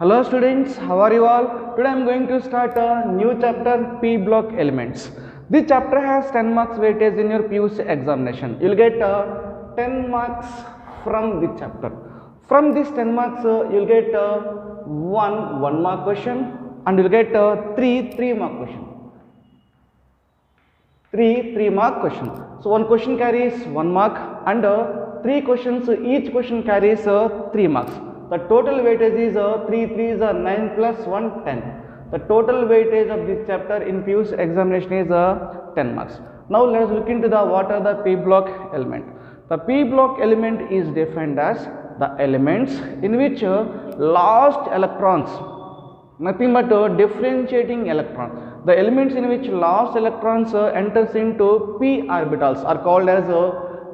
Hello students, how are you all? Today I am going to start a new chapter, P block elements. This chapter has 10 marks weightage in your PUC examination. You will get 10 marks from this chapter. From this 10 marks, you will get one mark question and you will get three mark question. Three mark question. So one question carries 1 mark and 3 questions, each question carries 3 marks. The total weightage is 3 3s are 9 plus 1 10. The total weightage of this chapter in PUC examination is 10 marks. Now let us look into the what are the P block element. The P block element is defined as the elements in which lost electrons, nothing but differentiating electron. The elements in which lost electrons enters into p orbitals are called as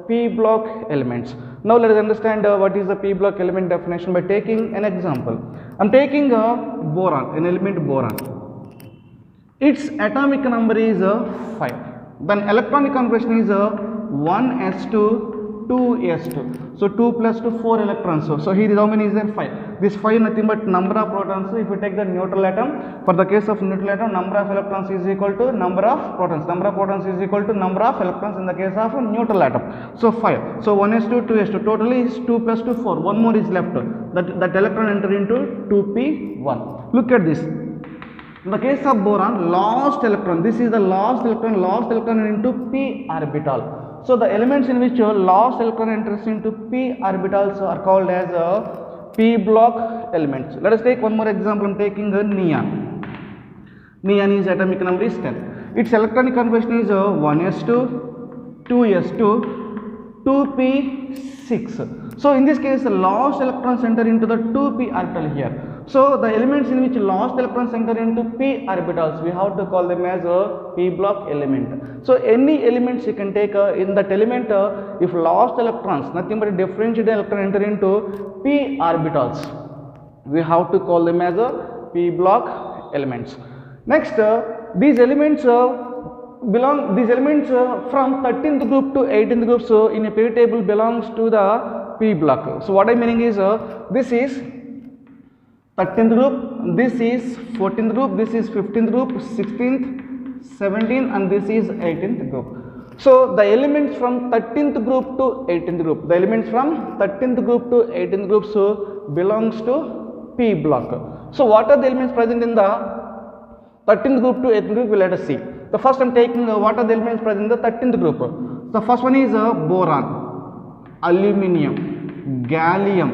P block elements. Now let us understand what is the P block element definition by taking an example. I am taking a boron, an element boron. Its atomic number is 5. Then electronic configuration is 1s2 2s2. So 2 plus 2 4 electrons. So here is how many is there? 5. This 5 nothing but number of protons. So if you take the neutral atom, for the case of neutral atom, number of electrons is equal to number of protons. Number of protons is equal to number of electrons in the case of neutral atom. So 5. So 1s2 2s2. Totally is 2 plus 2 4. One more is left. That electron enter into 2p1. Look at this. In the case of boron, lost electron. This is the lost electron into p orbital. So the elements in which lost electron enters into p orbitals are called as P block elements. Let us take one more example. I am taking neon. Neon is atomic number is 10. Its electronic configuration is 1s2, 2s2, 2p6. So in this case, lost electrons enter into the 2p orbital here. So the elements in which lost electrons enter into p orbitals, we have to call them as a P block element. So any elements you can take in that element, if lost electrons, nothing but a differentiated electron enter into p orbitals, we have to call them as a P block elements. Next, these elements from 13th group to 18th group, so in a periodic table belongs to the P block. So what I meaning is this is 13th group, this is 14th group, this is 15th group, 16th, 17th and this is 18th group. So the elements from 13th group to 18th group, the elements from 13th group to 18th group belongs to P block. So what are the elements present in the 13th group to 18th group? Let us see. The first I am taking what are the elements present in the 13th group. The first one is boron, aluminium, gallium,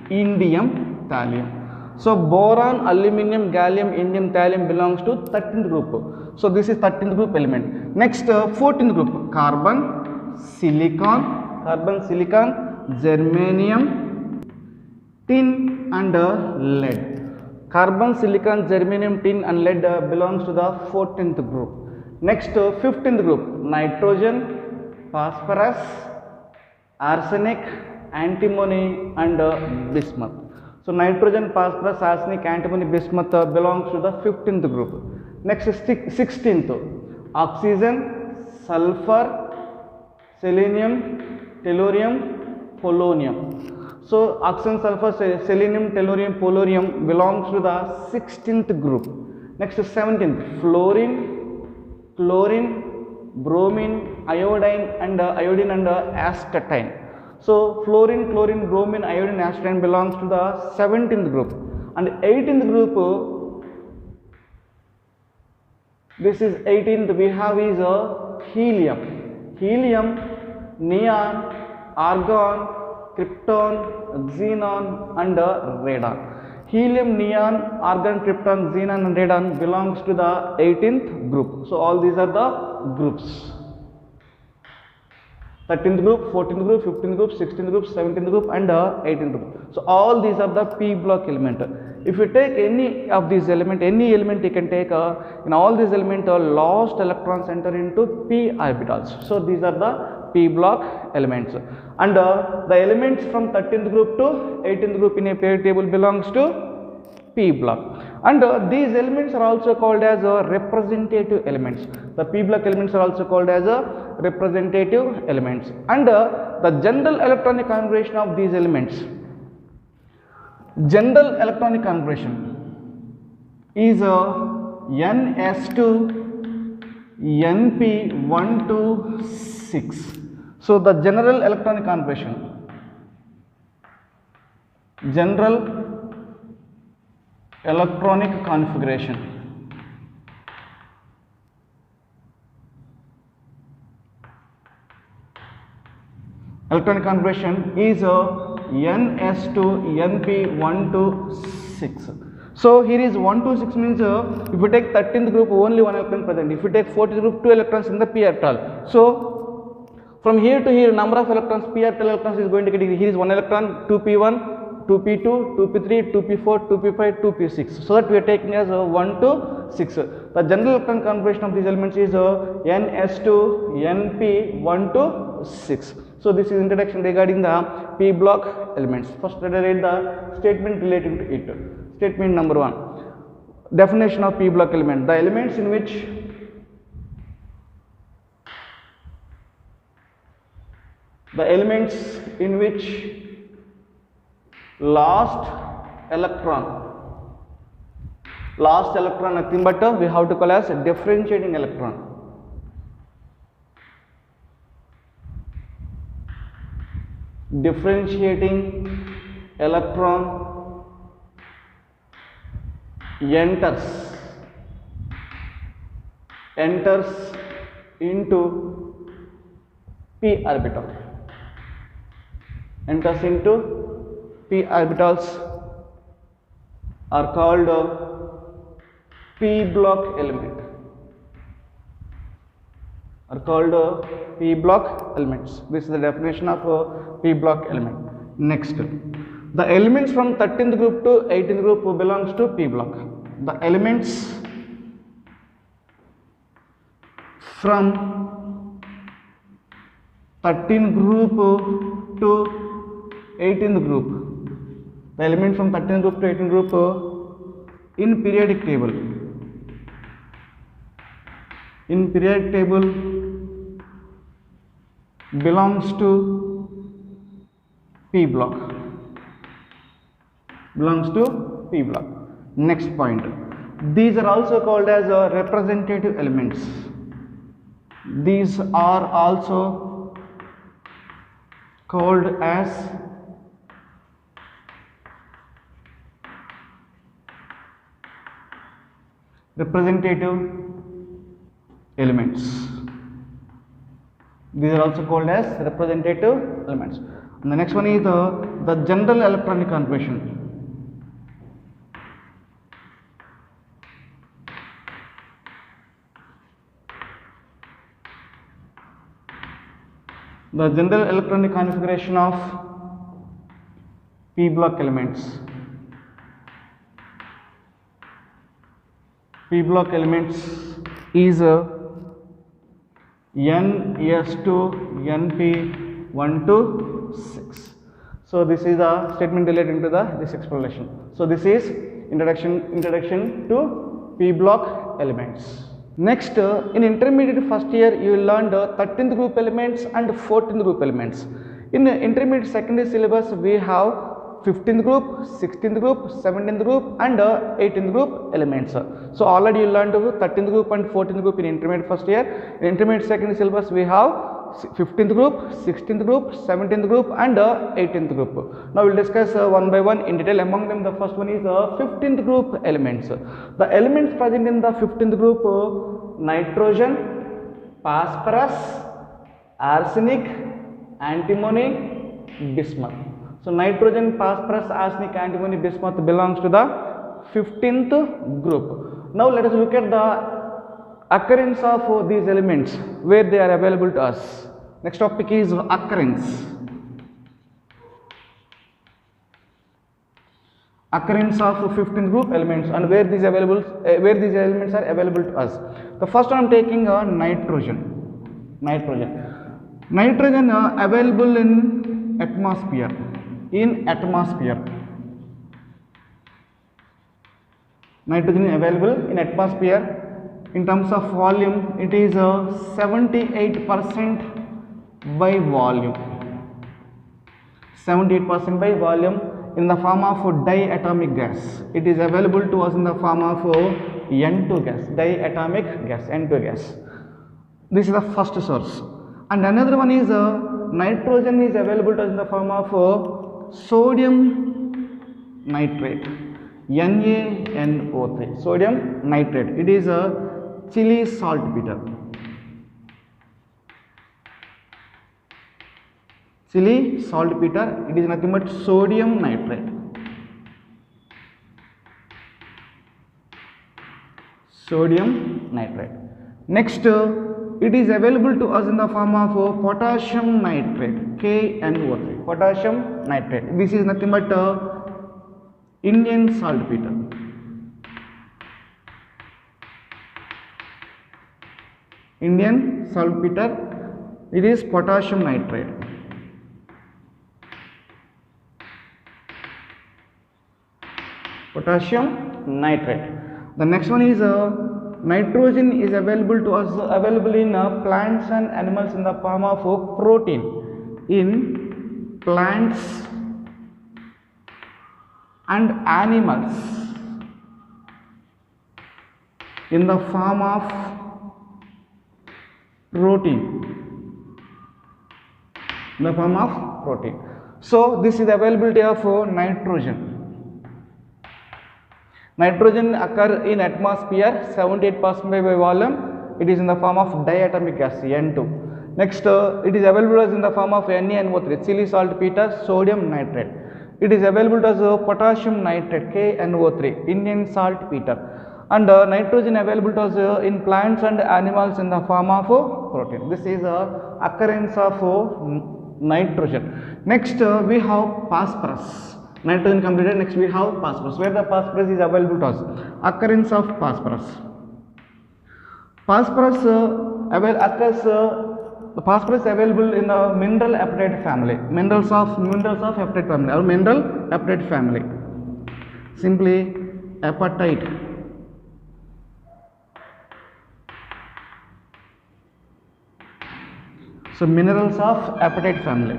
indium, thallium. So boron, aluminium, gallium, indium, thallium belongs to 13th group. So this is 13th group element. Next 14th group, carbon, silicon, germanium, tin and lead. Carbon, silicon, germanium, tin and lead belongs to the 14th group. Next 15th group, nitrogen, phosphorus, arsenic, antimony and bismuth. So nitrogen, phosphorus, arsenic, antimony, bismuth belongs to the 15th group. Next 16th, oxygen, sulfur, selenium, tellurium, polonium. So oxygen, sulfur, selenium, tellurium, polonium belongs to the 16th group. Next 17th, fluorine, chlorine, bromine, iodine and astatine. So fluorine, chlorine, bromine, iodine, astatine belongs to the 17th group. And 18th group, this is 18th, we have is helium, neon, argon, krypton, xenon and radon. Helium, neon, argon, krypton, xenon and radon belongs to the 18th group. So all these are the groups. 13th group, 14th group, 15th group, 16th group, 17th group and 18th group. So all these are the P block element. If you take any of these element, any element you can take, in all these elements lost electrons enter into p orbitals. So these are the P block elements. And the elements from 13th group to 18th group in a periodic table belongs to P block. And these elements are also called as representative elements. The P block elements are also called as representative elements. And the general electronic configuration of these elements, General electronic configuration is a NS2 NP126. So the general electronic configuration, general electronic configuration is a NS2 NP126. So here is 126 means if you take 13th group only one electron present, if you take 14th group 2 electrons in the p orbital. So from here to here number of electrons, p orbital electrons is going to get, here is 1 electron, 2p1, 2p2, 2p3, 2p4, 2p5, 2p6. So that we are taking as 1 to 6. The general electron configuration of these elements is NS2 NP1 to 6. So this is introduction regarding the p block elements. First let us read the statement relating to it. Statement number 1. Definition of p block element. The elements in which last electron nothing but we have to call as a differentiating electron. Differentiating electron enters into p orbital. Enters into p orbitals are called p block element. Are called p block elements. This is the definition of p block element. Next, the elements from 13th group to 18th group belongs to p block. The elements from 13th group to 18th group. The element from 13th group to 18th group in periodic table. In periodic table belongs to p block. Belongs to p block. Next point. These are also called as representative elements. These are also called as representative elements. These are also called as representative elements. And the next one is the general electronic configuration. The general electronic configuration of p block elements. P block elements is NS2 NP126. So this is a statement relating to this explanation. So this is introduction to p block elements. Next, in intermediate first year you will learn the 13th group elements and 14th group elements. In intermediate secondary syllabus we have 15th group, 16th group, 17th group and 18th group elements. So already you learned 13th group and 14th group in intermediate first year. In intermediate secondary syllabus we have 15th group, 16th group, 17th group and 18th group. Now we will discuss one by one in detail. Among them the first one is 15th group elements. The elements present in the 15th group: nitrogen, phosphorus, arsenic, antimony, bismuth. So nitrogen, phosphorus, arsenic, antimony, bismuth belongs to the 15th group. Now let us look at the occurrence of these elements, where they are available to us. Next topic is occurrence. Occurrence of 15th group elements and where these elements are available to us. The first one I am taking nitrogen. Nitrogen available in atmosphere. Nitrogen available in atmosphere. In terms of volume, it is 78% by volume. 78% by volume. in the form of diatomic gas. It is available to us in the form of N2 gas, diatomic gas, N2 gas. This is the first source. And another one is nitrogen is available to us in the form of sodium nitrate, NaNO3, sodium nitrate. It is a Chile saltpeter. Chile saltpeter, it is nothing but sodium nitrate. Sodium nitrate. Next, it is available to us in the form of potassium nitrate, KNO3, potassium nitrate. This is nothing but Indian saltpeter. Indian saltpeter, it is potassium nitrate. Potassium nitrate. The next one is nitrogen is available to us, available in plants and animals in the form of protein in plants and animals in the form of protein, in the form of protein. So this is the availability of nitrogen. Nitrogen occur in atmosphere 78% by volume. It is in the form of diatomic gas, N2. Next, it is available as in the form of NaNO3, Chile saltpeter, sodium nitrate. It is available as potassium nitrate, KNO3, Indian saltpeter. And nitrogen available to us in plants and animals in the form of protein. This is occurrence of nitrogen. Next, we have phosphorus. Nitrogen completed. Next we have phosphorus. Where the phosphorus is available to us? Occurrence of phosphorus. Phosphorus occurs. The phosphorus available in the mineral apatite family. Minerals of apatite family or mineral apatite family. Simply apatite. So minerals of apatite family.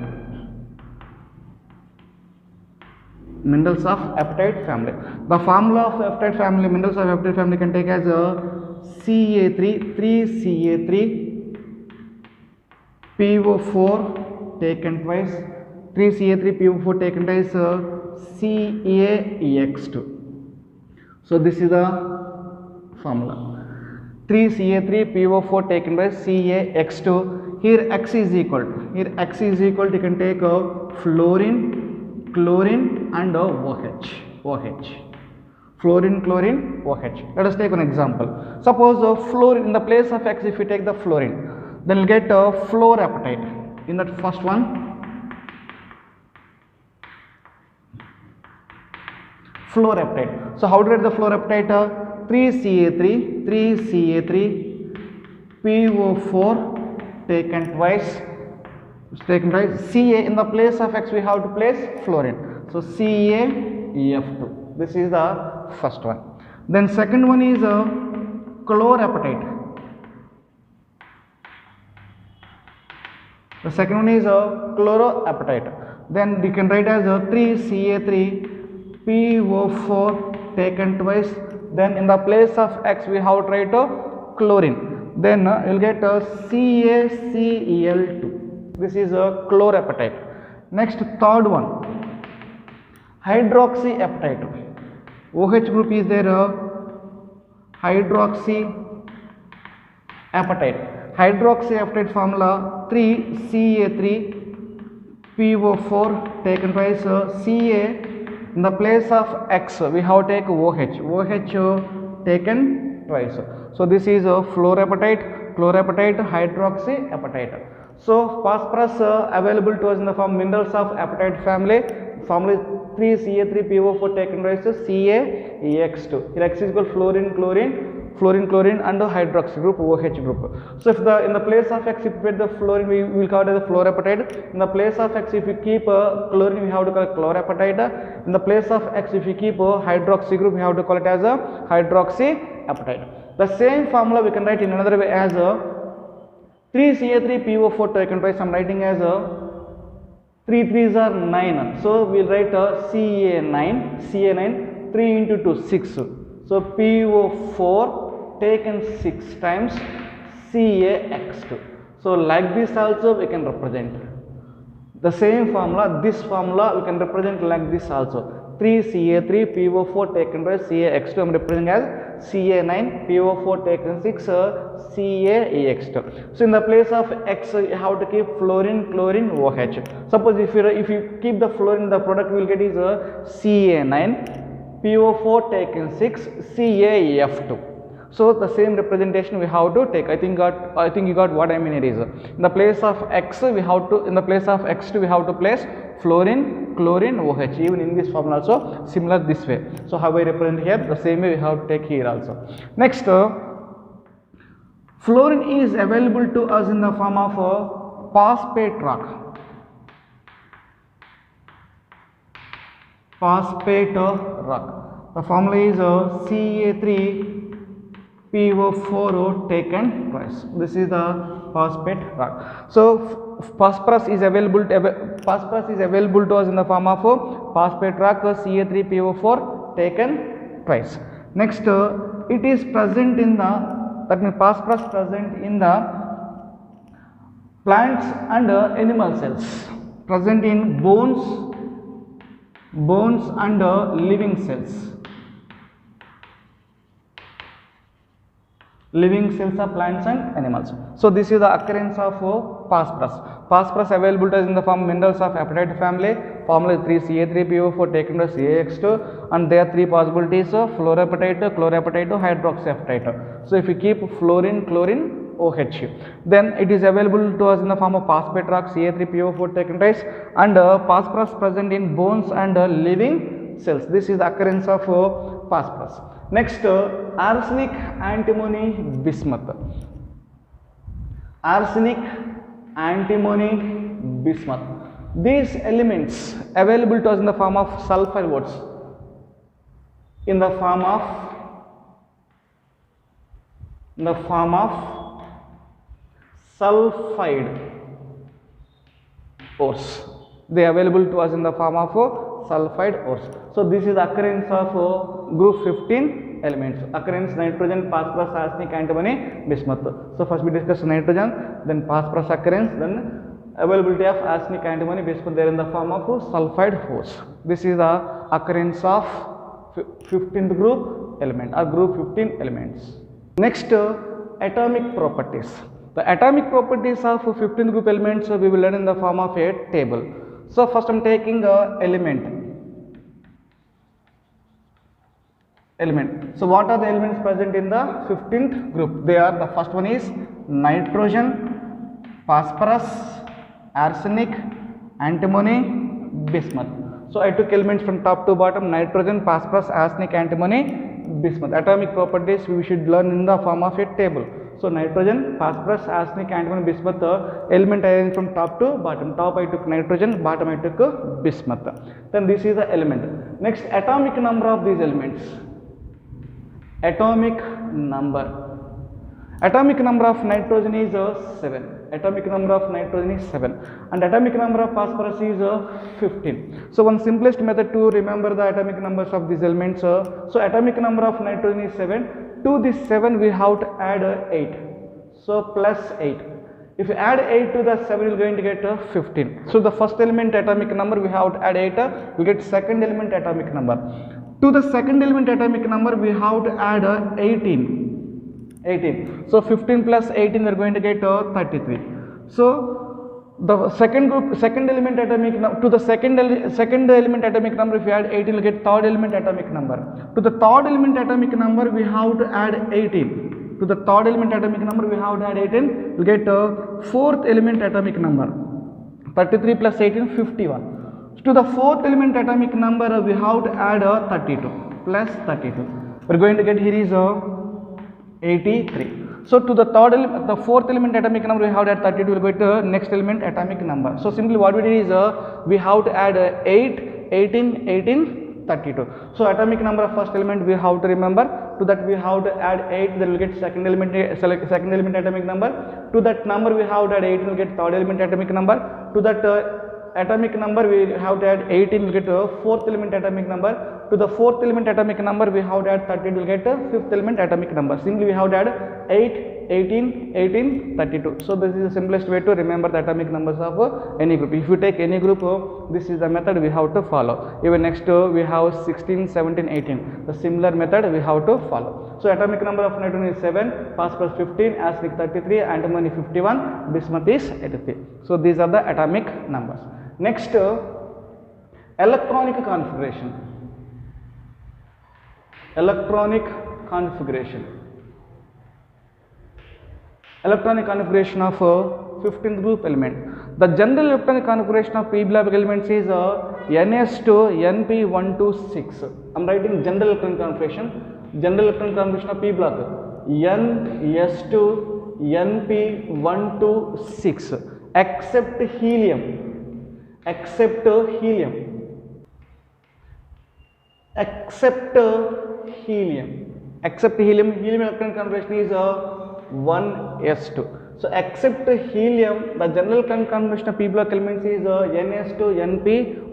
Minerals of apatite family. The formula of apatite family, minerals of apatite family can take as Ca3, 3Ca3, PO4 taken twice, 3Ca3, PO4 taken twice, CaEX2. So this is the formula. 3Ca3, PO4 taken twice, CaEX2. Here X is equal to, you can take fluorine, chlorine and OH. Fluorine, chlorine, OH. Let us take an example. Suppose fluorine, in the place of X, if we take the fluorine, then we'll get fluorapatite. In that first one, fluorapatite. So how to write the fluorapatite? 3Ca3, PO4 taken twice. Ca, in the place of X we have to place fluorine. So CaF2. This is the first one. Then second one is chlorapatite. The second one is chloroapatite. Then you can write as 3Ca3, PO4 taken twice. Then in the place of X we have to write chlorine. Then you will get CaCl2. This is a chlorapatite. Next, third one, hydroxyapatite. OH group is there, hydroxyapatite. Hydroxyapatite formula 3Ca3, PO4 taken twice, Ca in the place of X we have to take OH taken twice. So this is a fluorapatite, chlorapatite, hydroxyapatite. So phosphorus available to us in the form minerals of apatite family. Formula 3Ca3, PO4 taken twice, CaEX2. Here X is equal fluorine, chlorine and hydroxy group, OH group. So if in the place of X if we put the fluorine, we will call it as a fluorapatite. In the place of X if we keep chlorine, we have to call it chlorapatite. In the place of X if we keep hydroxy group, we have to call it as a hydroxyapatite. The same formula we can write in another way as 3Ca3, PO4 taken twice. I am writing as 3 3s are 9. So we'll write Ca9, 3 into 2, 6. So PO4 taken 6 times CaX2. So like this also we can represent. The same formula, this formula we can represent like this also. 3Ca3 PO4 taken by CaX2 I am representing as Ca9 PO4 taken 6 CaEX2. So in the place of X you have to keep fluorine, chlorine, OH. Suppose if you keep the fluorine, the product we will get is Ca9 PO4 taken 6 CaF2. So the same representation we have to take. I think you got what I mean. It is in the place of X we have to, in the place of X2 we have to place fluorine, chlorine, OH. Even in this formula also similar this way. So how I represent here, the same way we have to take here also. Next, fluorine is available to us in the form of phosphate rock. Phosphate rock. The formula is Ca3 PO4 taken twice. This is the phosphate rock. So phosphorus is available to us in the form of phosphate rock, Ca3 PO4 taken twice. Next, it is present in the, that means phosphorus present in the plants and animal cells, present in bones and living cells. Living cells of plants and animals. So this is the occurrence of phosphorus. Phosphorus available to us in the form of minerals of apatite family. Formula is 3Ca3PO4 taken by CaX2, and there are three possibilities of fluorapatite, chloropatite, hydroxyapatite. So if you keep fluorine, chlorine, OH, then it is available to us in the form of phosphate rock Ca3PO4 taken twice, and phosphorus present in bones and living cells. This is the occurrence of phosphorus. Next, arsenic, antimony, bismuth. Arsenic, antimony, bismuth. These elements available to us in the form of sulfide words, in the form of sulfide ores. They are available to us in the form of sulfide ores. So this is the occurrence of group 15 elements. Occurrence nitrogen, phosphorus, arsenic, antimony, bismuth. So first we discuss nitrogen, then phosphorus occurrence, then availability of arsenic, antimony, bismuth. They are in the form of sulfide ores. This is the occurrence of 15th group element or group 15 elements. Next, atomic properties. The atomic properties of 15th group elements we will learn in the form of a table. So first I am taking element. So what are the elements present in the 15th group? They are, the first one is nitrogen, phosphorus, arsenic, antimony, bismuth. So I took elements from top to bottom: nitrogen, phosphorus, arsenic, antimony, bismuth. Atomic properties we should learn in the form of a table. So nitrogen, phosphorus, arsenic, antimony, bismuth, element arranged from top to bottom. Top I took nitrogen, bottom I took bismuth. Then this is the element. Next, atomic number of these elements. Atomic number. Atomic number of nitrogen is 7. Atomic number of nitrogen is 7, and atomic number of phosphorus is 15. So one simplest method to remember the atomic numbers of these elements. So atomic number of nitrogen is 7. To this 7 we have to add 8. So plus 8. If you add 8 to the 7, you are going to get 15. So the first element atomic number we have to add 8. We get second element atomic number. To the second element atomic number we have to add 18. So 15 plus 18 we are going to get 33. So the second element atomic number, to the second element atomic number, if you add 18 you will get third element atomic number. To the third element atomic number we have to add 18. To the third element atomic number we have to add 18, you will get fourth element atomic number. 33 plus 18, 51. To the fourth element atomic number we have to add 32 plus 32. We are going to get here is 83. So to the fourth element atomic number we have to add 32, we will get next element atomic number. So simply what we did is we have to add 8, 18, 18, 32. So atomic number of first element we have to remember. To that we have to add 8, then we will get second element atomic number. To that number we have to add 8, we will get third element atomic number. To that atomic number we have to add 18, we get fourth element atomic number. To the fourth element atomic number we have to add 13, we get fifth element atomic number. Simply we have to add 8, 18, 18, 32. So this is the simplest way to remember the atomic numbers of any group. If you take any group, this is the method we have to follow. Even next we have 16, 17, 18. The similar method we have to follow. So atomic number of nitrogen is 7, phosphorus 15, arsenic 33, antimony 51, bismuth is 83. So these are the atomic numbers. Next, electronic configuration. Electronic configuration. Electronic configuration of 15th group element. The general electronic configuration of p block elements is NS2 NP126. I am writing general electronic configuration. General electronic configuration of p block NS2 NP126 except helium. Except helium. Except helium. Except helium. Helium electronic configuration is 1s2. So except helium, the general configuration of p block elements is NS2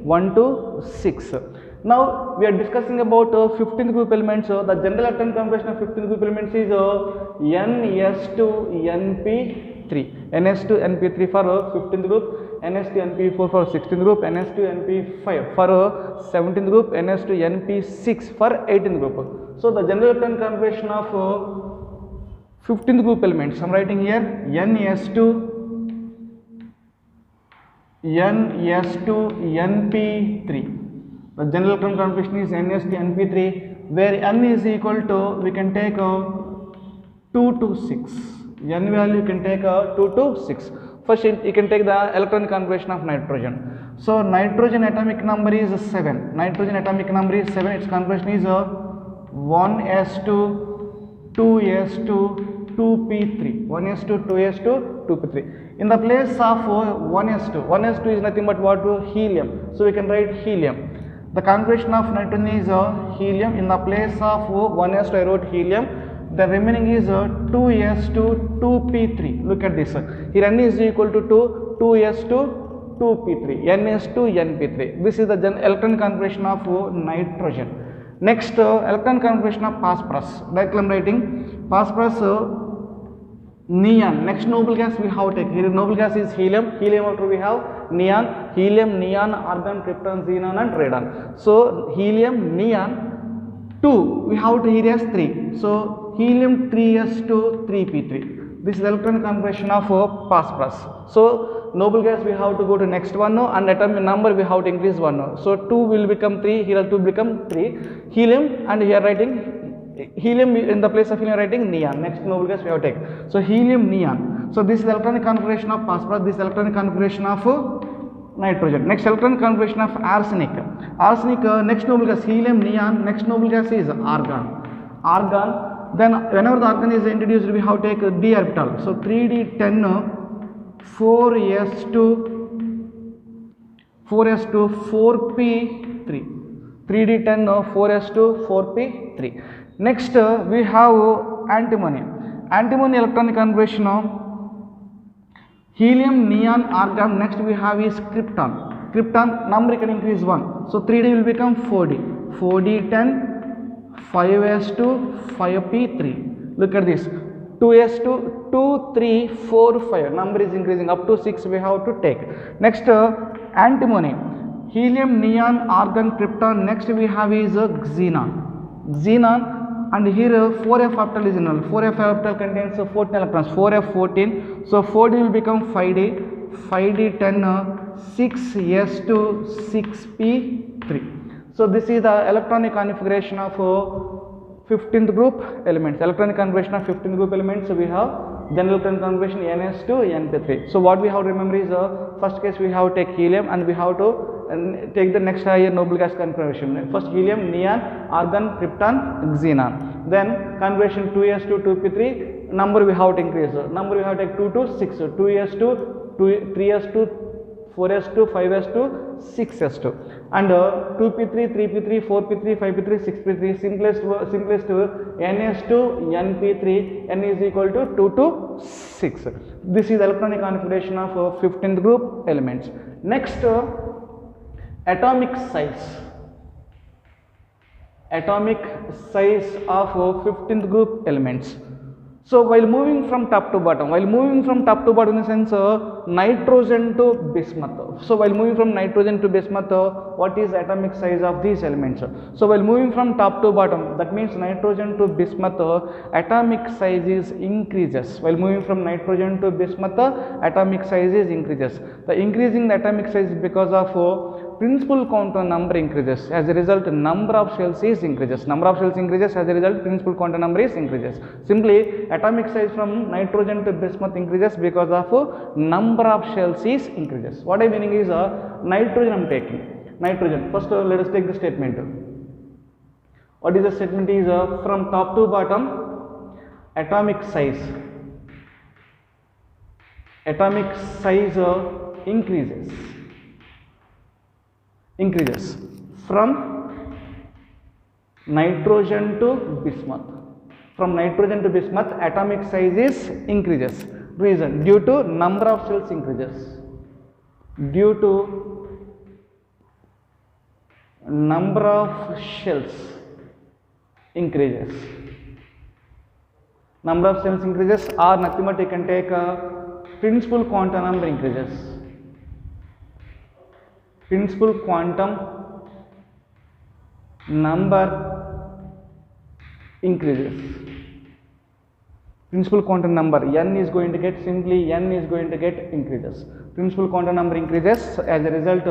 NP126. Now we are discussing about 15th group elements. The general electronic configuration of 15th group elements is NS2 NP3. NS2 NP3 for 15th group, NS2 NP4 for 16th group, NS2 NP5 for 17th group, NS2 NP6 for 18th group. So the general electronic configuration of 15th group elements, I am writing here NS2 NP3. The general electronic configuration is NS2 NP3, where N is equal to, we can take 2 to 6. N value you can take 2 to 6. First you can take the electronic configuration of nitrogen. So nitrogen atomic number is 7. Nitrogen atomic number is 7. Its configuration is 1s2 2s2 2p3. 1s2 2s2 2p3. In the place of 1s2, 1s2 is nothing but what? Helium. So we can write helium. The configuration of nitrogen is helium. In the place of 1s2 I wrote helium. The remaining is 2s2 2p3. Look at this. Here N is equal to 2, 2s2 2p3, ns2 np3. This is the electronic configuration of nitrogen. Next, electron configuration of phosphorus. Directly I am writing phosphorus neon. Next noble gas we have take. Here noble gas is helium. Helium after we have neon. Helium, neon, argon, krypton, xenon and radon. So helium, neon. 2 we have to here as 3. So helium 3s2 3p3. This is the electron configuration of phosphorus. So noble gas we have to go to next one and atomic number we have to increase one. So 2 will become 3, here 2 become 3. Helium, and here writing helium in the place of helium writing neon. Next noble gas we have to take. So helium, neon. So this is the electronic configuration of phosphorus. This is the electronic configuration of nitrogen. Next electronic configuration of arsenic. Arsenic next noble gas helium, neon. Next noble gas is argon. Argon. Then whenever the argon is introduced we have to take d orbital. So 3d10 4s2 4p3. 3d10 4s2 4p3. Next we have antimony. Antimony electronic configuration of helium, neon, argon. Next we have is krypton. Krypton number can increase 1. So 3d will become 4d. 4d10 5s2 5p3. Look at this. 2s2 2 3 4 5. Number is increasing up to 6 we have to take. Next antimony. Helium, neon, argon, krypton. Next we have is xenon. Xenon, and here 4f orbital is null. 4f orbital contains 14 electrons. 4f 14. So 4d will become 5d. 5d10 6s2 6p3. So this is the electronic configuration of 15th group elements. Electronic configuration of 15th group elements. So we have general electronic configuration ns2 np3. So what we have to remember is first case we have to take helium and we have to take the next higher noble gas configuration. First helium, neon, argon, krypton, xenon. Then configuration 2s2 2p3. Number we have to increase. Number we have to take 2 to 6. 2s2 3s2 4s2 5s2 6s2 and 2p3 3p3 4p3 5p3 6p3. simplest ns2 np3. N is equal to 2 to 6. 6. This is electronic configuration of 15th group elements. Next, atomic size. Atomic size of 15th group elements. So while moving from top to bottom in the sense nitrogen to bismuth. So while moving from nitrogen to bismuth, what is atomic size of these elements? So while moving from top to bottom, that means nitrogen to bismuth, atomic size is increases. While moving from nitrogen to bismuth, atomic size is increases. The increasing the atomic size is because of principal quantum number increases. As a result, number of shells is increases. Number of shells increases. As a result, principal quantum number is increases. Simply, atomic size from nitrogen to bismuth increases because of number of shells is increases. What I meaning is nitrogen I am taking. Nitrogen. First, let us take the statement. What is the statement is from top to bottom, atomic size. Atomic size increases from nitrogen to bismuth. From nitrogen to bismuth, atomic size is increases. Reason, due to number of shells increases. Due to number of shells increases. Number of shells increases, or nothing but you can take principal quantum number increases. Principal quantum number increases. Principal quantum number n is going to get simply n is going to get increases. Principal quantum number increases, as a result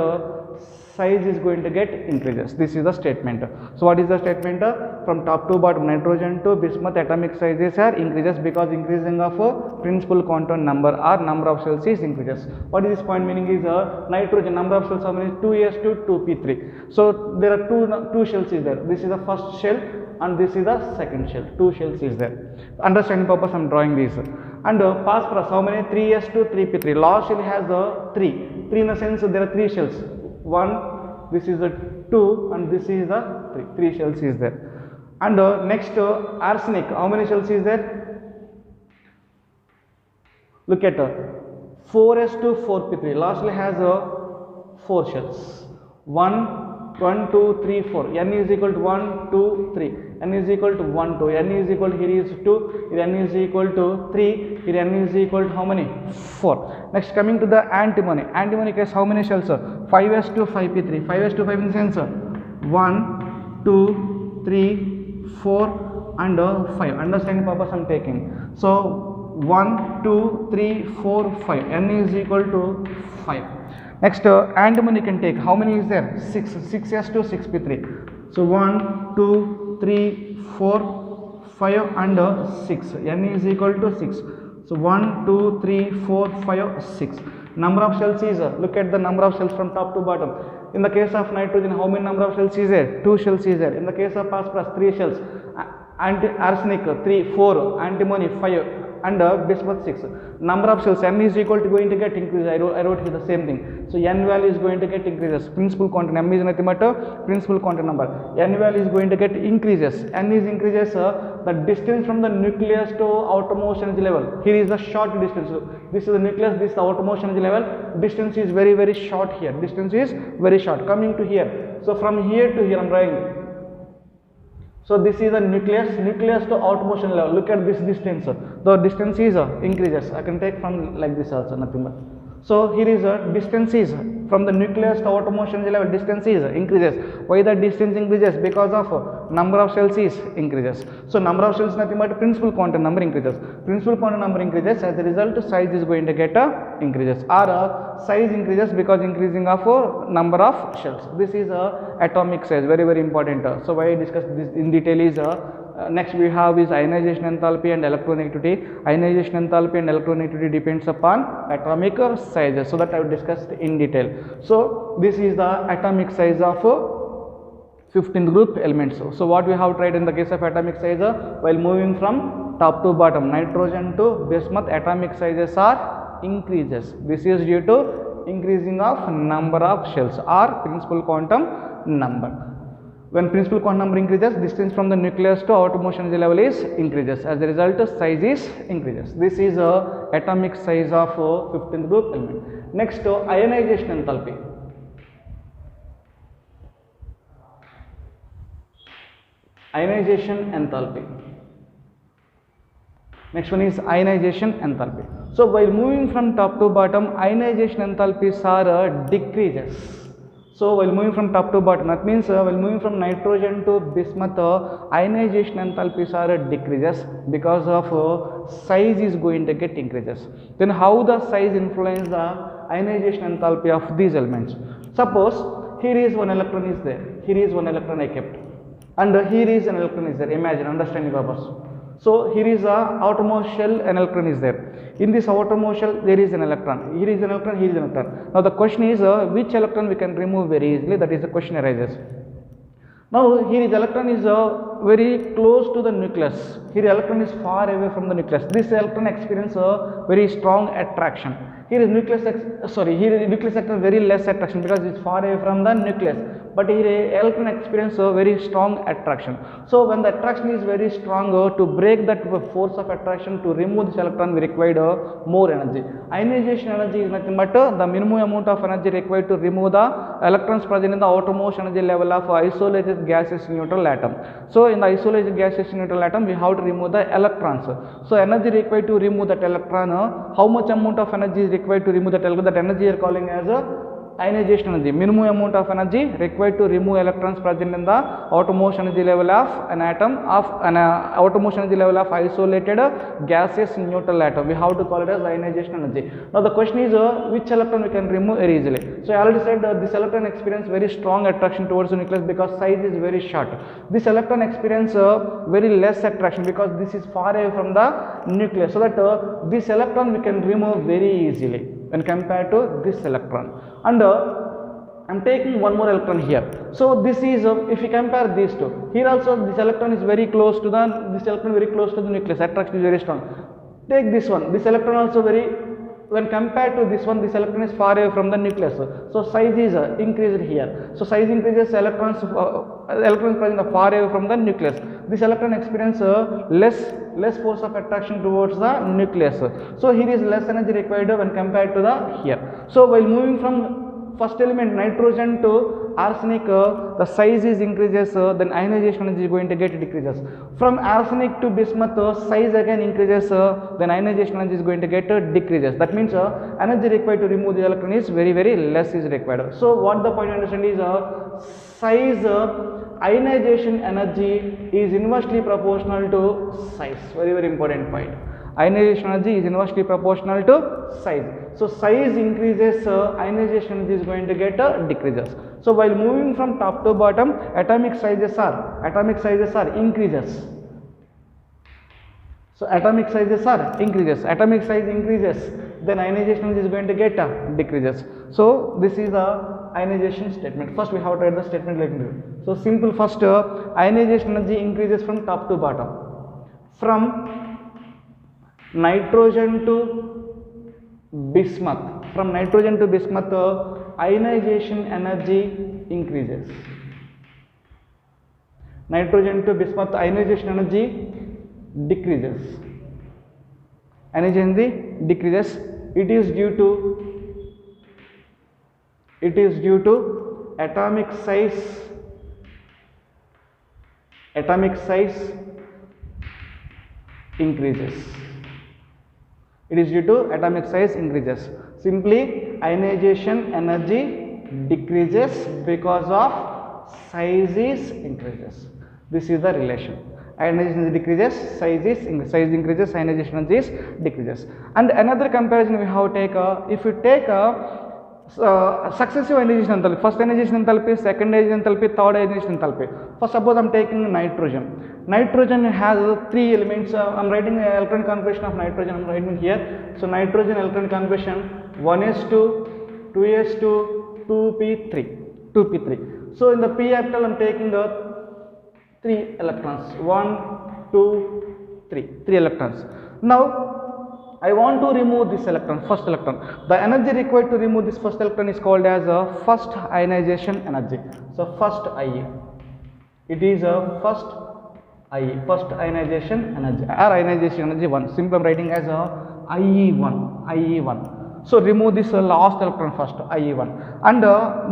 size is going to get increases. This is the statement. So what is the statement? From top to bottom, nitrogen to bismuth, atomic sizes are increases because increasing of principal quantum number or number of shells is increases. What is this point meaning is nitrogen number of shells, how many? 2s2 2p3. So there are two shells is there. This is the first shell and this is the second shell. Two shells is there. Understanding purpose I am drawing these. And phosphorus, how many? 3s2 3p3. Last shell has 3. 3 in the sense there are 3 shells. 1, this is the 2 and this is the 3 shells is there. And next arsenic, how many shells is there? Look at 4s2 4p3. Lastly has 4 shells. 1, 2, 3, 4. N is equal to 1, 2, 3. N is equal to 1, 2. N is equal to, here is 2. Here N is equal to 3. Here N is equal to how many? 4. Next, coming to the antimony. Antimony case, how many shells? 5s2 5p3. 5s2 5 in the sense 1, 2, 3, 4 and 5. Understanding purpose I am taking. So 1, 2, 3, 4, 5. N is equal to 5. Next, antimony can take, how many is there? 6. 6s2 6p3. So 1, 2, 3, 4, 5 and 6. N is equal to 6. So 1, 2, 3, 4, 5, 6. Number of shells is, look at the number of shells from top to bottom. In the case of nitrogen, how many number of shells is there? 2 shells is there. In the case of phosphorus, 3 shells. Arsenic 3, 4, antimony 5 and bismuth 6. Number of shells, N is equal to going to get increase. I wrote here the same thing. So N value is going to get increases. Principal quantum, M is nothing but principal quantum number. N value is going to get increases. N is increases the distance from the nucleus to outermost energy level. Here is the short distance. So this is the nucleus, this is the outermost energy level. Distance is very short here. Distance is very short. Coming to here. So from here to here I am drawing. So this is the nucleus to outermost energy level. Look at this distance. The distance is increases. I can take from like this also, nothing but. So here is a distance is from the nucleus to outermost energy level. Distance is increases. Why the distance increases? Because of number of shells is increases. So number of shells nothing but principal quantum number increases. Principal quantum number increases. As a result, size is going to get increases. Or size increases because increasing of number of shells. This is atomic size. Very important. So why I discuss this in detail is next we have is ionization enthalpy and electronegativity. Ionization enthalpy and electronegativity depends upon atomic sizes. So that I will discuss in detail. So this is the atomic size of 15th group elements. So what we have tried in the case of atomic size, while moving from top to bottom, nitrogen to bismuth, atomic sizes are increases. This is due to increasing of number of shells or principal quantum number. When principal quantum number increases, distance from the nucleus to outermost energy level is increases. As a result, size is increases. This is atomic size of 15th group element. Next, ionization enthalpy. Ionization enthalpy. Next one is ionization enthalpy. So while moving from top to bottom, ionization enthalpies are decreases. So while moving from top to bottom, that means while moving from nitrogen to bismuth, ionization enthalpies are decreases because of size is going to get increases. Then how the size influence the ionization enthalpy of these elements? Suppose here is one electron is there, here is one electron I kept, and here is an electron is there. Imagine, understanding purpose. So here is a outermost shell, an electron is there. In this outermost shell there is an electron. Here is an electron, here is an electron. Now the question is which electron we can remove very easily. That is the question arises. Now here is electron is very close to the nucleus. Here electron is far away from the nucleus. This electron experience a very strong attraction. Here is nucleus actor very less attraction because it is far away from the nucleus. But here electron experience a very strong attraction. So when the attraction is very strong, to break that force of attraction, to remove this electron, we require more energy. Ionization energy is nothing but the minimum amount of energy required to remove the electrons present in the outermost energy level of isolated gaseous neutral atom. So in the isolated gaseous neutral atom, we have to remove the electrons. So energy required to remove that electron, how much amount of energy is required to remove that electron? That energy are calling as ionization energy. Minimum amount of energy required to remove electrons present in the outermost energy level of an atom of an outermost energy level of isolated gaseous neutral atom. We have to call it as ionization energy. Now the question is which electron we can remove very easily. So I already said this electron experience very strong attraction towards the nucleus because size is very short. This electron experience very less attraction because this is far away from the nucleus. So that this electron we can remove very easily when compared to this electron. And I am taking one more electron here. So this is if you compare these two, here also this electron is very close to the nucleus. Attraction is very strong. Take this one. This electron also very, when compared to this one, this electron is far away from the nucleus. So size is increased here. So size increases, electrons present are far away from the nucleus. This electron experience less force of attraction towards the nucleus. So here is less energy required when compared to the here. So while moving from first element nitrogen to arsenic, the size is increases, then ionization energy is going to get decreases. From arsenic to bismuth, size again increases, then ionization energy is going to get decreases. That means energy required to remove the electron is very less is required. So what the point to understand is size, ionization energy is inversely proportional to size. Very important point. Ionization energy is inversely proportional to size. So size increases, ionization energy is going to get decreases. So while moving from top to bottom, atomic sizes are increases. So atomic sizes are increases. Atomic size increases, then ionization energy is going to get decreases. So this is the ionization statement. First we have to write the statement like this. So simple. First ionization energy increases from top to bottom. From nitrogen to bismuth. From nitrogen to bismuth, ionization energy increases. Nitrogen to bismuth, ionization energy decreases. Ionization energy decreases. It is due to atomic size. Atomic size increases. It is due to atomic size increases. Simply, ionization energy decreases because of size is increases. This is the relation. Ionization energy decreases, size increases, ionization energy is decreases. And another comparison we have to take, if you take successive ionization enthalpy, first ionization enthalpy, second ionization enthalpy, third ionization enthalpy. For suppose I am taking nitrogen. Nitrogen has three elements. I am writing the electron configuration of nitrogen. I am writing here. So nitrogen electron configuration 1s2, 2s2, 2p3. So in the p orbital I am taking the 3 electrons. 1, 2, 3. 3 electrons. Now I want to remove this electron, first electron. The energy required to remove this first electron is called as first ionization energy. So first IA. it is first IE, first ionization energy, or ionization energy 1. Simply I'm writing as IE1, IE1. So remove this last electron first, IE1, and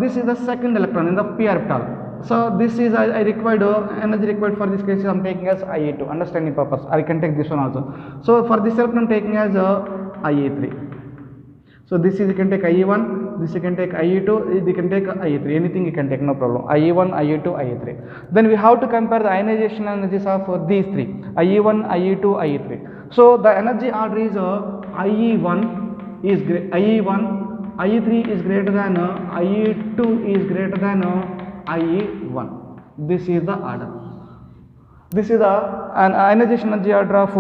this is the second electron in the p orbital. So this is I required energy required for this case I am taking as IE2, understanding purpose. I can take this one also. So for this electron taking as IE3. So this is you can take IE1, this you can take IE2, you can take IE3, anything you can take, no problem. IE1, IE2, IE3. Then we have to compare the ionization energies of these three, IE1, IE2, IE3. So the energy order is IE1 is IE1, IE3 is greater than IE2 is greater than IE1. This is the order. This is the ionization energy order of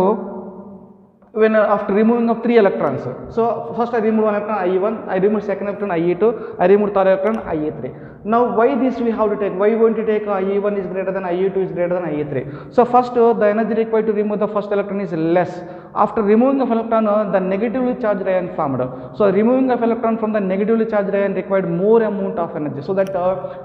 when after removing of 3 electrons. So first I remove one electron IE1, I remove second electron IE2, I remove third electron IE3. Now why this we have to take? Why we going to take IE1 is greater than IE2 is greater than IE3? So first the energy required to remove the first electron is less. After removing of electron, the negatively charged ion formed. So removing of electron from the negatively charged ion required more amount of energy. So that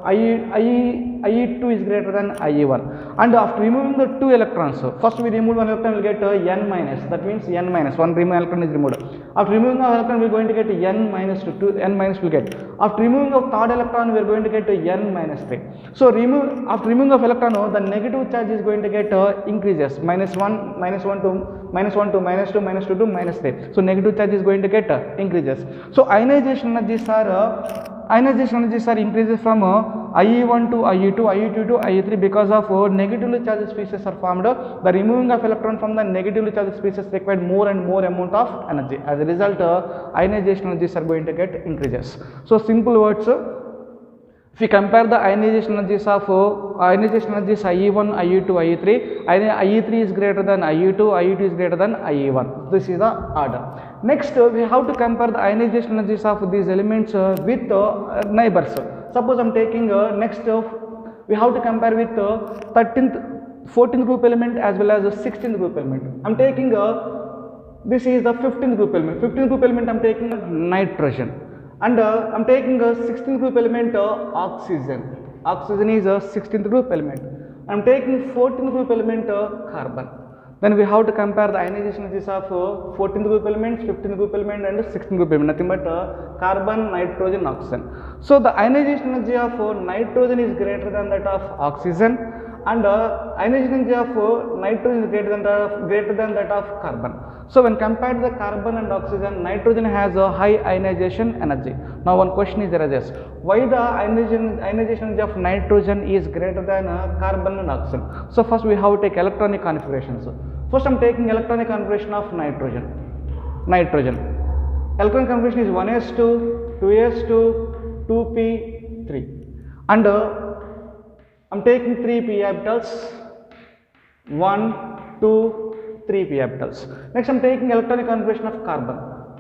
IE2 is greater than IE1. And after removing the 2 electrons, first we remove one electron, we will get N minus. That means N minus, one remove electron is removed. After removing of electron, we are going to get N minus 2, N minus will get. After removing of third electron, we are going to get N minus 3. So after removing of electron, the negative charge is going to get increases, minus 1 to minus 1 to minus 2, minus 2 to minus 3. So negative charge is going to get increases. So ionization energies are increases from IE1 to IE2, IE2 to IE3 because of negatively charged species are formed. The removing of electron from the negatively charged species required more and more amount of energy. As a result, ionization energies are going to get increases. So simple words, if we compare the ionization energies of IE1, IE2, IE3, IE3 is greater than IE2, IE2 is greater than IE1. This is the order. Next, we have to compare the ionization energies of these elements with neighbors. Suppose I am taking next, we have to compare with 14th group element as well as 16th group element. I am taking this is the 15th group element. 15th group element I am taking nitrogen. And I am taking a 16th group element oxygen. Oxygen is a 16th group element. I am taking 14th group element carbon. Then we have to compare the ionization energies of 14th group element, 15th group element and 16th group element, nothing but carbon, nitrogen, oxygen. So the ionization energy of nitrogen is greater than that of oxygen, and ionization energy of nitrogen is greater than that of carbon. So when compared to the carbon and oxygen, nitrogen has a high ionization energy. Now one question is arises, why the ionization energy of nitrogen is greater than carbon and oxygen? So first we have to take electronic configurations. First I am taking electronic configuration of nitrogen. Electronic configuration is 1s2, 2s2, 2p3, and I am taking 3 p orbitals, 1, 2, 3 p orbitals. Next I am taking electronic configuration of carbon.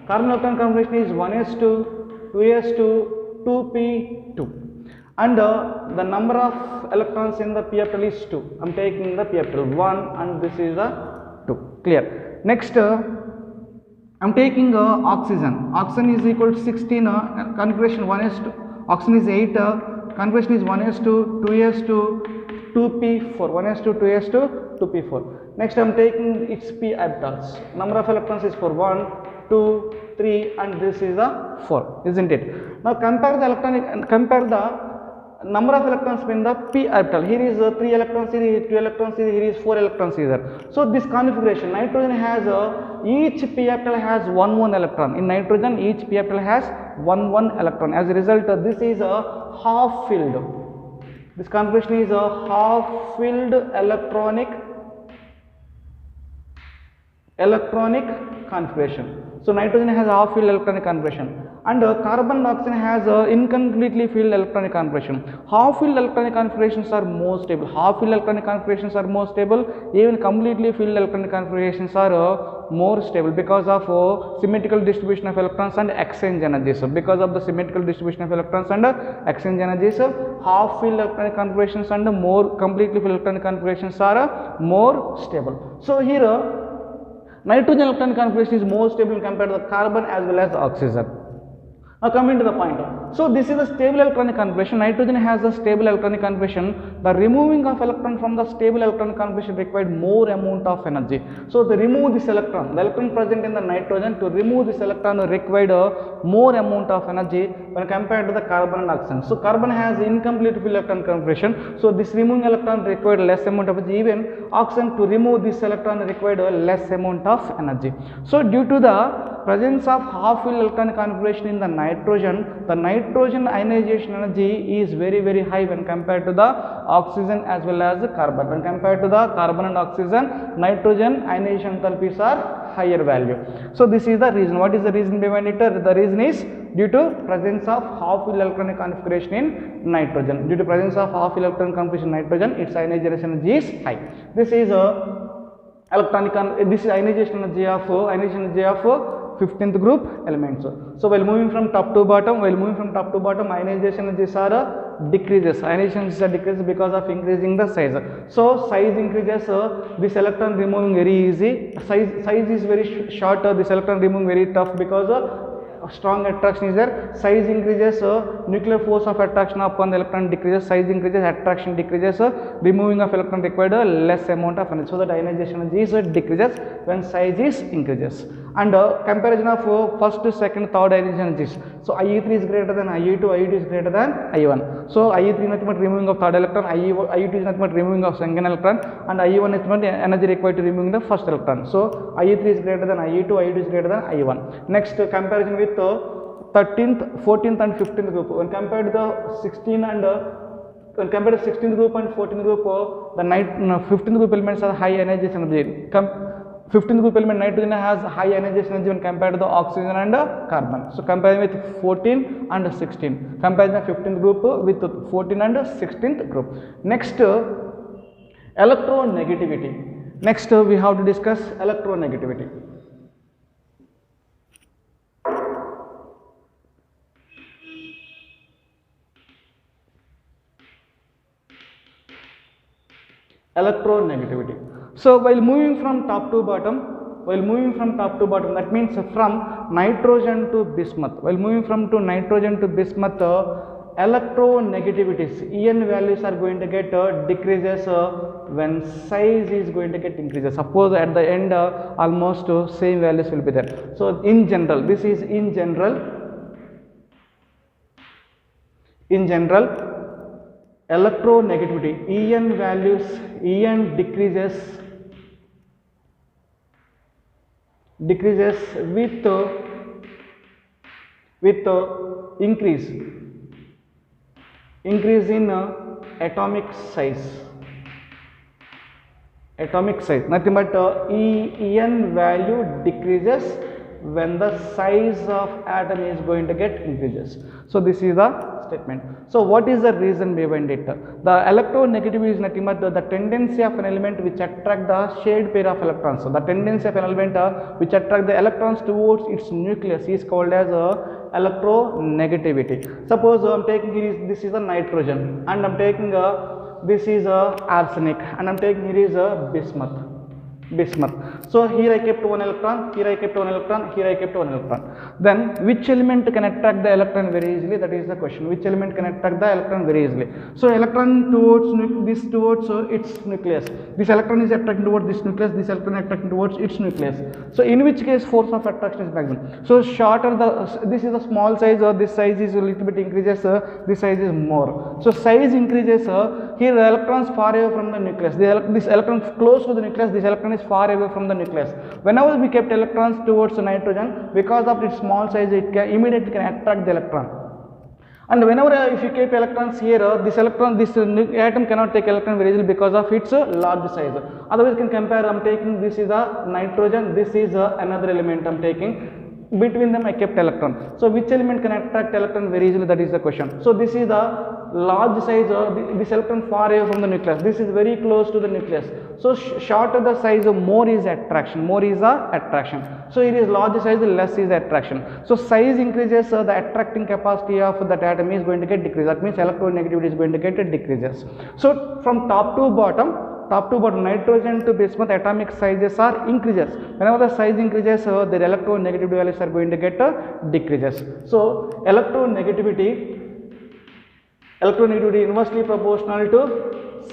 Carbon electronic configuration is 1s2, 2s2, 2p2, and the number of electrons in the p orbital is 2. I am taking the p orbital 1 and this is the 2. Clear. Next I am taking oxygen. Oxygen is equal to 16, configuration 1s2, oxygen is 8, configuration is 1s2, 2s2, 2p4, 1s2, 2s2, 2p4. Next I am taking its p orbitals. Number of electrons is for 1, 2, 3 and this is the 4, isn't it? Now compare the number of electrons in the p orbital. Here is 3 electrons, here is 2 electrons, here is 4 electrons here. So this configuration, nitrogen has each p orbital has 1 electron. In nitrogen, each p orbital has 1 electron. As a result, this is a half filled. This configuration is a half filled electronic configuration. So nitrogen has half filled electronic configuration, and carbon and oxygen has incompletely filled electronic configuration. Half filled electronic configurations are more stable. Even completely filled electronic configurations are more stable because of symmetrical distribution of electrons and exchange energies. Because of the symmetrical distribution of electrons and exchange energies, half filled electronic configurations and more completely filled electronic configurations are more stable. So here nitrogen electronic configuration is more stable compared to the carbon as well as oxygen. Coming to the point. So this is a stable electronic configuration. Nitrogen has a stable electronic configuration. The removing of electron from the stable electronic configuration required more amount of energy. So to remove this electron, the electron present in the nitrogen, to remove this electron required more amount of energy when compared to the carbon and oxygen. So carbon has incomplete full electron configuration. So this removing electron required less amount of energy. Even oxygen, to remove this electron required less amount of energy. So due to the presence of half full electronic configuration in the nitrogen ionization energy is very high when compared to the oxygen as well as the carbon. When compared to the carbon and oxygen, nitrogen ionization enthalpies are higher value. So this is the reason. What is the reason behind it? The reason is due to presence of half full electronic configuration in nitrogen. Due to presence of half full electronic configuration in nitrogen, its ionization energy is high. This is this is ionization energy of 15th group elements. So while moving from top to bottom, ionization energies are decreases. Ionization energies are decreases because of increasing the size. So size increases, this electron removing very easy. Size is very short. This electron removing very tough because strong attraction is there. Size increases, nuclear force of attraction upon the electron decreases. Size increases, attraction decreases, removing of electron required less amount of energy. So that ionization energy is decreases when size is increases. And comparison of first, second, third ionization energies. So IE3 is greater than IE2, IE2 is greater than IE1. So IE3 is nothing but removing of third electron, IE2 is nothing but removing of second electron, and IE1 is not energy required to removing the first electron. So IE3 is greater than IE2, IE2 is greater than IE1. Next, comparison with 13th, 14th and 15th group. When compared to the 16 and when compared to 16th group and 14th group, the 15th group elements are high ionization energy. 15th group element nitrogen has high ionization energy when compared to the oxygen and carbon. So comparing with 14 and 16. Comparison of 15th group with 14 and 16th group. Next, electronegativity. Next, we have to discuss electronegativity. Electronegativity. So while moving from top to bottom, that means from nitrogen to bismuth. While moving from nitrogen to bismuth, electronegativities, En values are going to get decreases when size is going to get increases. Suppose at the end almost same values will be there. So in general, this is in general, electronegativity, En values, En decreases with increase in atomic size. Nothing but En value decreases when the size of atom is going to get increases. So this is the statement. So what is the reason behind it? The electronegativity is nothing but the tendency of an element which attract the shared pair of electrons. So the tendency of an element which attract the electrons towards its nucleus is called as electronegativity. Suppose I am taking here this is a nitrogen, and I am taking this is arsenic, and I am taking here is a bismuth. So here I kept one electron, here I kept one electron, here I kept one electron. Then which element can attract the electron very easily? That is the question. Which element can attract the electron very easily? So electron towards this towards its nucleus. This electron is attracting towards this nucleus. This electron is attracting towards its nucleus. So in which case force of attraction is maximum. So shorter this is a small size, or this size is a little bit increases, this size is more. So size increases, here the electrons far away from the nucleus. This electron close to the nucleus. This electron is far away from the nucleus. Whenever we kept electrons towards the nitrogen, because of its small size, it can immediately attract the electron. And whenever if you keep electrons here, this atom cannot take electron very easily because of its large size. Otherwise, you can compare. I am taking this is a nitrogen, this is another element I am taking. Between them I kept electron. So which element can attract electron very easily? That is the question. So this is the large size, this electron far away from the nucleus. This is very close to the nucleus. So shorter the size, more is attraction. So it is large size, less is attraction. So size increases, the attracting capacity of that atom is going to get decreased. That means electronegativity is going to get decreases. So from top to bottom top to bottom, nitrogen to bismuth atomic sizes are increases. Whenever the size increases, their electronegativity values are going to get decreases. So electronegativity inversely proportional to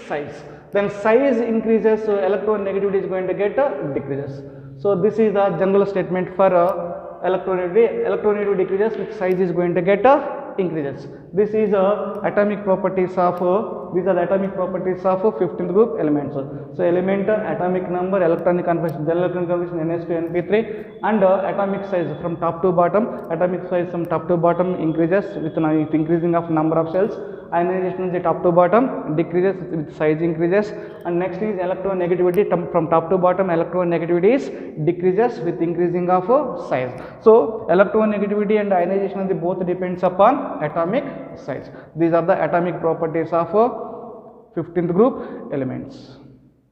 size. Then size increases, so electronegativity is going to get decreases. So this is the general statement for electronegativity. Electronegativity decreases with size is going to get increases. This is atomic properties of these are the atomic properties of 15th group elements. So element atomic number, electronic configuration, general electronic configuration NS2 NP3, and atomic size from top to bottom. Atomic size from top to bottom increases with increasing of number of cells. Ionization is top to bottom decreases with size increases. And next is electronegativity from top to bottom. Electronegativity is decreases with increasing of size. So electronegativity and ionization both depends upon atomic size. These are the atomic properties of 15th group elements.